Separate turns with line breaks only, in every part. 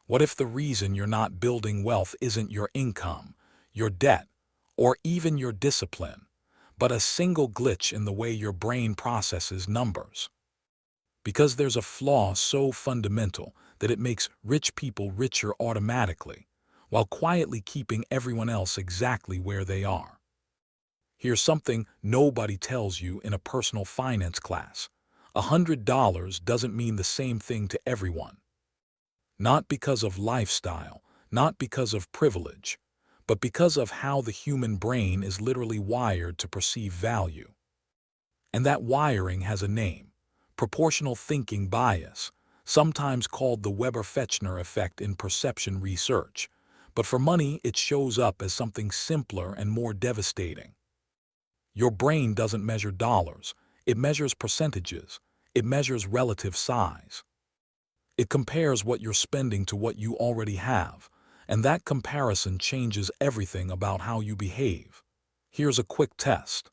What if the reason you're not building wealth isn't your income, your debt, or even your discipline, but a single glitch in the way your brain processes numbers? Because there's a flaw so fundamental that it makes rich people richer automatically, while quietly keeping everyone else exactly where they are. Here's something nobody tells you in a personal finance class. $100 doesn't mean the same thing to everyone. Not because of lifestyle, not because of privilege, but because of how the human brain is literally wired to perceive value. And that wiring has a name: proportional thinking bias, sometimes called the Weber-Fechner effect in perception research. But for money, it shows up as something simpler and more devastating. Your brain doesn't measure dollars, it measures percentages, it measures relative size. It compares what you're spending to what you already have, and that comparison changes everything about how you behave. Here's a quick test.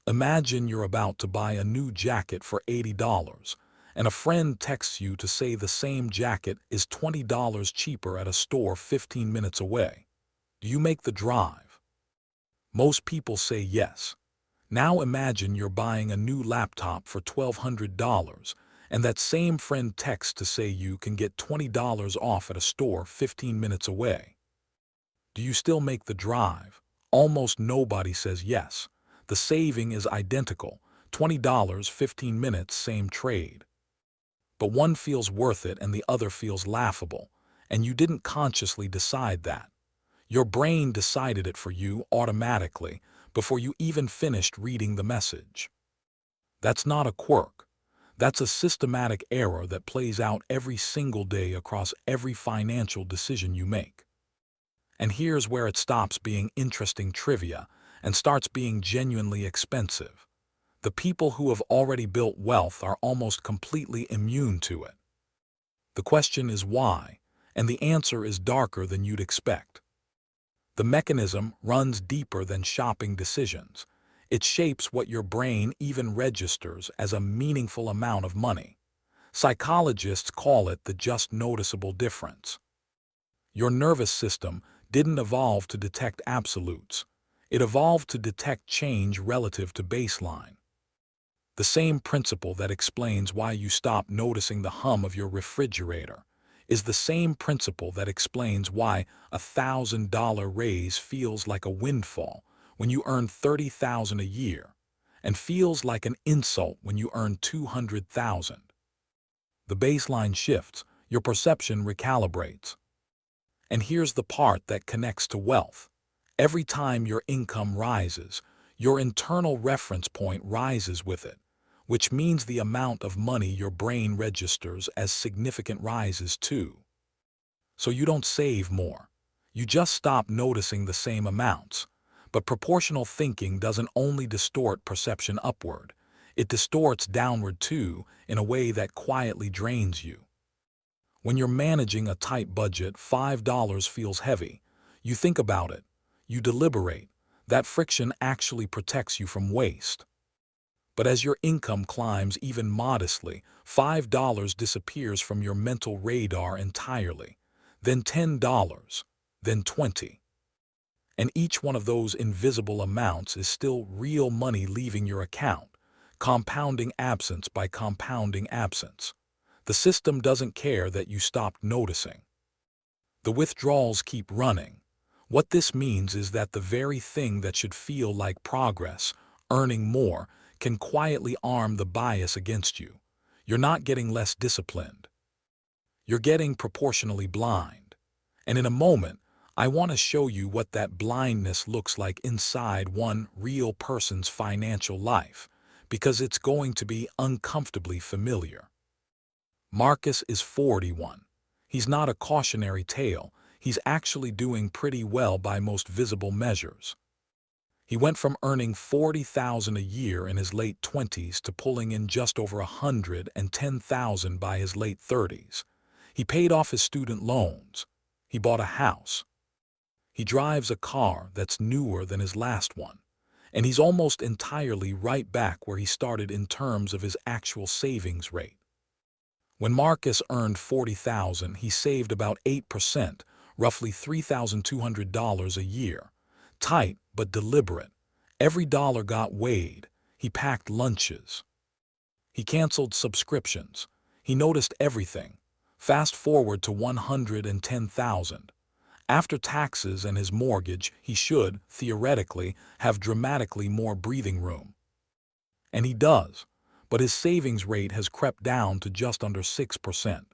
Imagine you're about to buy a new jacket for $80, and a friend texts you to say the same jacket is $20 cheaper at a store 15 minutes away. Do you make the drive? Most people say yes. Now imagine you're buying a new laptop for $1,200, and that same friend texts to say you can get $20 off at a store 15 minutes away. Do you still make the drive? Almost nobody says yes. The saving is identical: $20, 15 minutes, same trade. But one feels worth it and the other feels laughable, and you didn't consciously decide that. Your brain decided it for you automatically before you even finished reading the message. That's not a quirk. That's a systematic error that plays out every single day across every financial decision you make. And here's where it stops being interesting trivia and starts being genuinely expensive. The people who have already built wealth are almost completely immune to it. The question is why, and the answer is darker than you'd expect. The mechanism runs deeper than shopping decisions. It shapes what your brain even registers as a meaningful amount of money. Psychologists call it the just noticeable difference. Your nervous system didn't evolve to detect absolutes. It evolved to detect change relative to baseline. The same principle that explains why you stop noticing the hum of your refrigerator is the same principle that explains why a $1,000 raise feels like a windfall when you earn $30,000 a year, and feels like an insult when you earn $200,000. The baseline shifts, your perception recalibrates. And here's the part that connects to wealth. Every time your income rises, your internal reference point rises with it, which means the amount of money your brain registers as significant rises too. So you don't save more. You just stop noticing the same amounts. But proportional thinking doesn't only distort perception upward, it distorts downward too, in a way that quietly drains you. When you're managing a tight budget, $5 feels heavy. You think about it. You deliberate. That friction actually protects you from waste. But as your income climbs even modestly, $5 disappears from your mental radar entirely. Then $10, then $20. And each one of those invisible amounts is still real money leaving your account, compounding absence by compounding absence. The system doesn't care that you stopped noticing. The withdrawals keep running. What this means is that the very thing that should feel like progress, earning more, can quietly arm the bias against you. You're not getting less disciplined. You're getting proportionally blind. And in a moment, I want to show you what that blindness looks like inside one real person's financial life, because it's going to be uncomfortably familiar. Marcus is 41. He's not a cautionary tale. He's actually doing pretty well by most visible measures. He went from earning $40,000 a year in his late 20s to pulling in just over $110,000 by his late 30s. He paid off his student loans. He bought a house. He drives a car that's newer than his last one. And he's almost entirely right back where he started in terms of his actual savings rate. When Marcus earned $40,000, he saved about 8%, roughly $3,200 a year. Tight, but deliberate. Every dollar got weighed. He packed lunches. He canceled subscriptions. He noticed everything. Fast forward to $110,000. After taxes and his mortgage, he should, theoretically, have dramatically more breathing room. And he does, but his savings rate has crept down to just under 6%.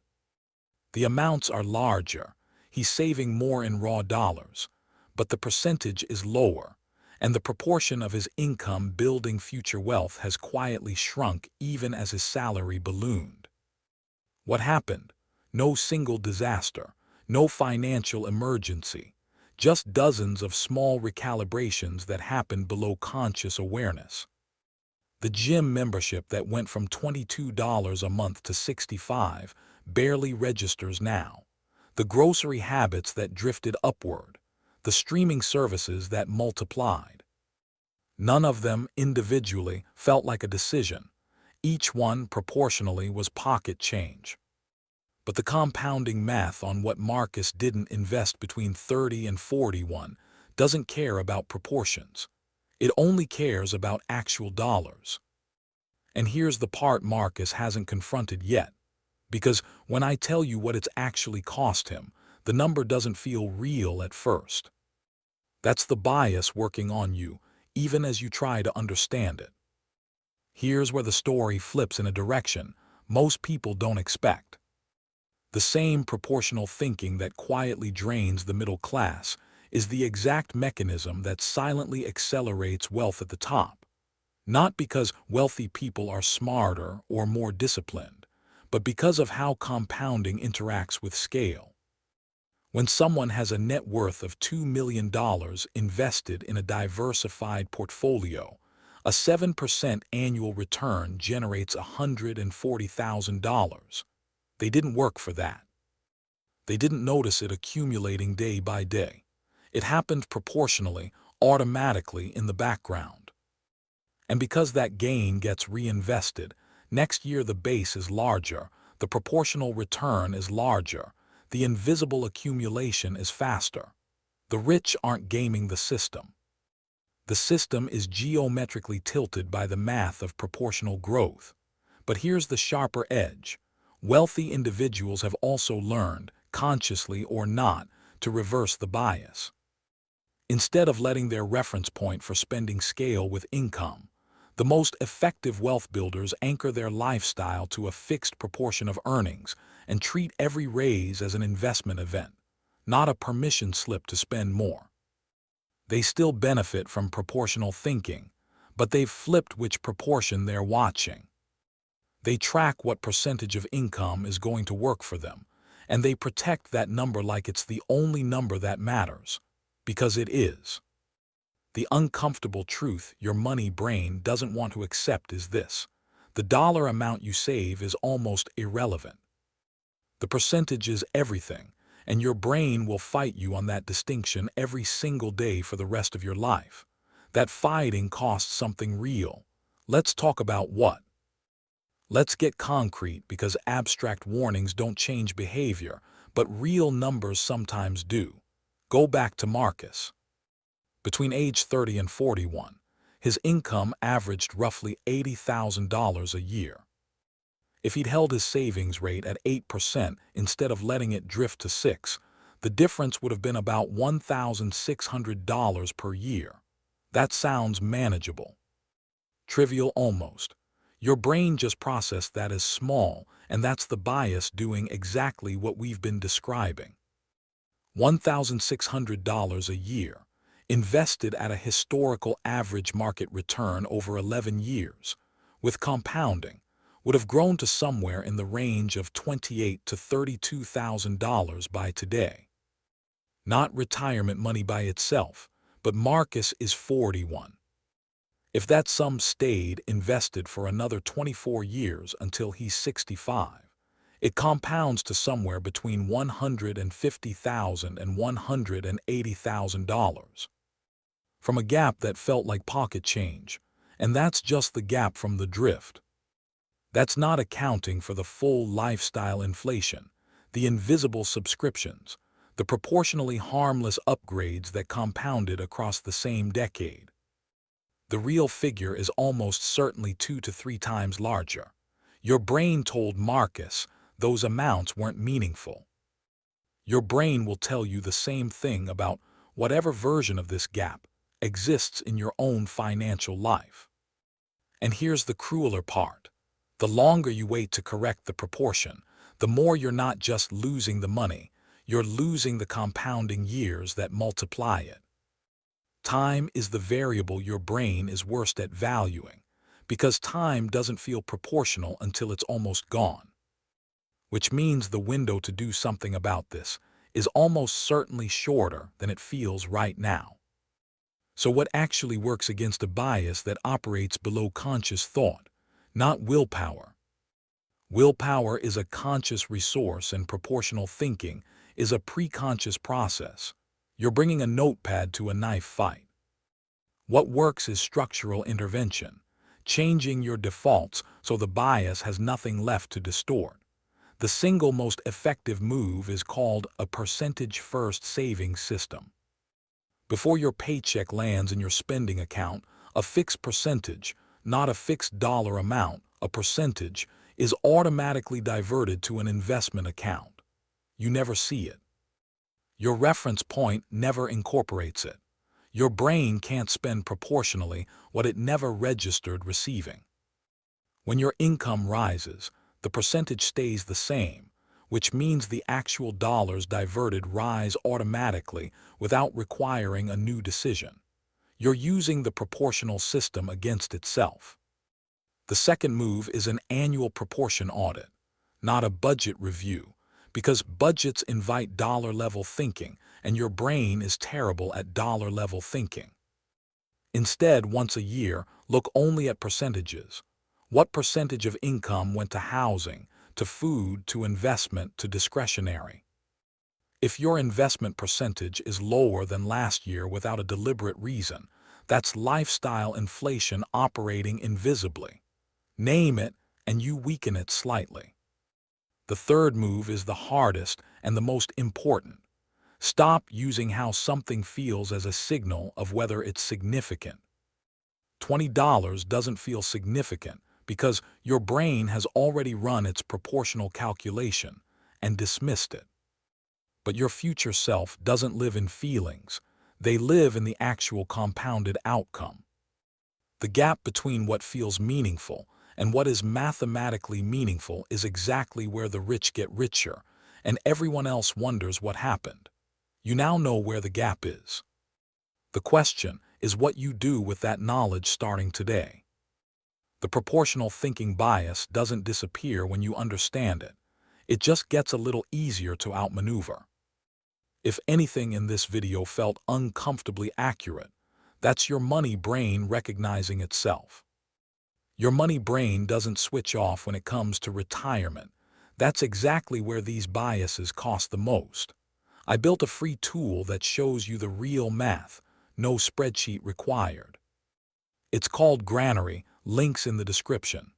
The amounts are larger. He's saving more in raw dollars, but the percentage is lower, and the proportion of his income building future wealth has quietly shrunk even as his salary ballooned. What happened? No single disaster, no financial emergency, just dozens of small recalibrations that happened below conscious awareness. The gym membership that went from $22 a month to $65 barely registers now. The grocery habits that drifted upward. The streaming services that multiplied. None of them individually felt like a decision. Each one proportionally was pocket change. But the compounding math on what Marcus didn't invest between 30 and 41 doesn't care about proportions. It only cares about actual dollars. And here's the part Marcus hasn't confronted yet. Because when I tell you what it's actually cost him, the number doesn't feel real at first. That's the bias working on you, even as you try to understand it. Here's where the story flips in a direction most people don't expect. The same proportional thinking that quietly drains the middle class is the exact mechanism that silently accelerates wealth at the top. Not because wealthy people are smarter or more disciplined, but because of how compounding interacts with scale. When someone has a net worth of $2 million invested in a diversified portfolio, a 7% annual return generates $140,000. They didn't work for that. They didn't notice it accumulating day by day. It happened proportionally, automatically in the background. And because that gain gets reinvested, next year the base is larger, the proportional return is larger, the invisible accumulation is faster. The rich aren't gaming the system. The system is geometrically tilted by the math of proportional growth. But here's the sharper edge. Wealthy individuals have also learned, consciously or not, to reverse the bias. Instead of letting their reference point for spending scale with income, the most effective wealth builders anchor their lifestyle to a fixed proportion of earnings and treat every raise as an investment event, not a permission slip to spend more. They still benefit from proportional thinking, but they've flipped which proportion they're watching. They track what percentage of income is going to work for them, and they protect that number like it's the only number that matters, because it is. The uncomfortable truth your money brain doesn't want to accept is this: the dollar amount you save is almost irrelevant. The percentage is everything, and your brain will fight you on that distinction every single day for the rest of your life. That fighting costs something real. Let's talk about what. Let's get concrete, because abstract warnings don't change behavior, but real numbers sometimes do. Go back to Marcus. Between age 30 and 41, his income averaged roughly $80,000 a year. If he'd held his savings rate at 8% instead of letting it drift to 6%, the difference would have been about $1,600 per year. That sounds manageable. Trivial almost. Your brain just processed that as small, and that's the bias doing exactly what we've been describing. $1,600 a year, invested at a historical average market return over 11 years, with compounding, would have grown to somewhere in the range of $28,000 to $32,000 by today. Not retirement money by itself, but Marcus is 41. If that sum stayed invested for another 24 years until he's 65, it compounds to somewhere between $150,000 and $180,000. From a gap that felt like pocket change, and that's just the gap from the drift. That's not accounting for the full lifestyle inflation, the invisible subscriptions, the proportionally harmless upgrades that compounded across the same decade. The real figure is almost certainly 2 to 3 times larger. Your brain told Marcus those amounts weren't meaningful. Your brain will tell you the same thing about whatever version of this gap exists in your own financial life. And here's the crueler part. The longer you wait to correct the proportion, the more you're not just losing the money, you're losing the compounding years that multiply it. Time is the variable your brain is worst at valuing, because time doesn't feel proportional until it's almost gone. Which means the window to do something about this is almost certainly shorter than it feels right now. So what actually works against a bias that operates below conscious thought, not willpower? Willpower is a conscious resource, and proportional thinking is a preconscious process. You're bringing a notepad to a knife fight. What works is structural intervention, changing your defaults so the bias has nothing left to distort. The single most effective move is called a percentage-first savings system. Before your paycheck lands in your spending account, a fixed percentage, not a fixed dollar amount, a percentage, is automatically diverted to an investment account. You never see it. Your reference point never incorporates it. Your brain can't spend proportionally what it never registered receiving. When your income rises, the percentage stays the same, which means the actual dollars diverted rise automatically without requiring a new decision. You're using the proportional system against itself. The second move is an annual proportion audit, not a budget review, because budgets invite dollar-level thinking, and your brain is terrible at dollar-level thinking. Instead, once a year, look only at percentages. What percentage of income went to housing, to food, to investment, to discretionary? If your investment percentage is lower than last year without a deliberate reason, that's lifestyle inflation operating invisibly. Name it, and you weaken it slightly. The third move is the hardest and the most important. Stop using how something feels as a signal of whether it's significant. $20 doesn't feel significant because your brain has already run its proportional calculation and dismissed it. But your future self doesn't live in feelings. They live in the actual compounded outcome. The gap between what feels meaningful and what is mathematically meaningful is exactly where the rich get richer, and everyone else wonders what happened. You now know where the gap is. The question is what you do with that knowledge starting today. The proportional thinking bias doesn't disappear when you understand it. It just gets a little easier to outmaneuver. If anything in this video felt uncomfortably accurate, that's your money brain recognizing itself. Your money brain doesn't switch off when it comes to retirement. That's exactly where these biases cost the most. I built a free tool that shows you the real math, no spreadsheet required. It's called Granary, links in the description.